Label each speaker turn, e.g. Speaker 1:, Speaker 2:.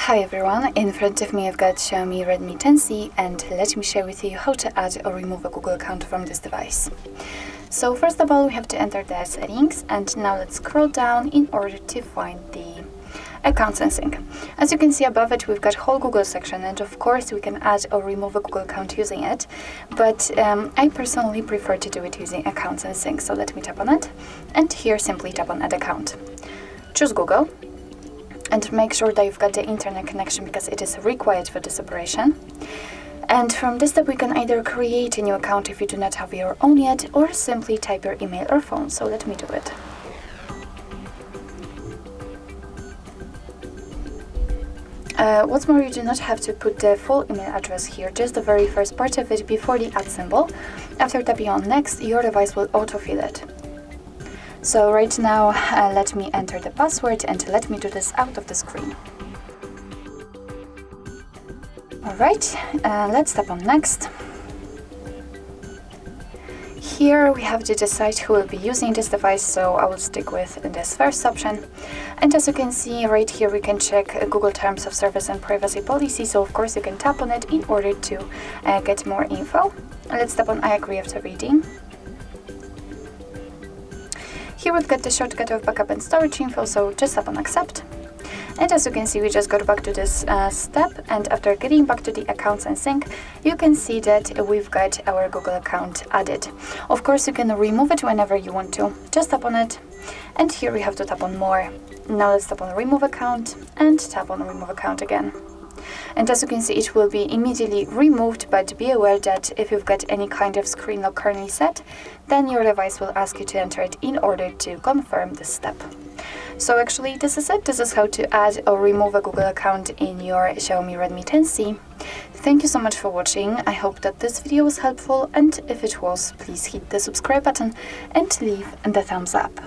Speaker 1: Hi everyone, in front of me I've got Xiaomi Redmi 10C and let me share with you how to add or remove a Google account from this device. So first of all we have to enter the settings and now let's scroll down in order to find the accounts and sync. As you can see above it we've got whole Google section and of course we can add or remove a Google account using it, but I personally prefer to do it using accounts and sync, so let me tap on it and here simply tap on add account. Choose Google and make sure that you've got the internet connection because it is required for this operation. And from this step we can either create a new account if you do not have your own yet, or simply type your email or phone, so let me do it. What's more, you do not have to put the full email address here, just the very first part of it before the @ symbol. After tapping on next, your device will autofill it. So right now, let me enter the password and let me do this out of the screen. Alright, let's tap on next. Here we have to decide who will be using this device, so I will stick with this first option. And as you can see right here we can check Google Terms of Service and Privacy Policy, so of course you can tap on it in order to get more info. Let's tap on I agree after reading. Here we've got the shortcut of backup and storage info, so just tap on accept. And as you can see, we just got back to this step, and after getting back to the accounts and sync, you can see that we've got our Google account added. Of course, you can remove it whenever you want to. Just tap on it, and here we have to tap on more. Now let's tap on remove account, and tap on remove account again. And as you can see, it will be immediately removed, but be aware that if you've got any kind of screen lock currently set, then your device will ask you to enter it in order to confirm this step. So actually this is it. This is how to add or remove a Google account in your Xiaomi Redmi 10C. Thank you so much for watching. I hope that this video was helpful, and if it was, please hit the subscribe button and leave the thumbs up.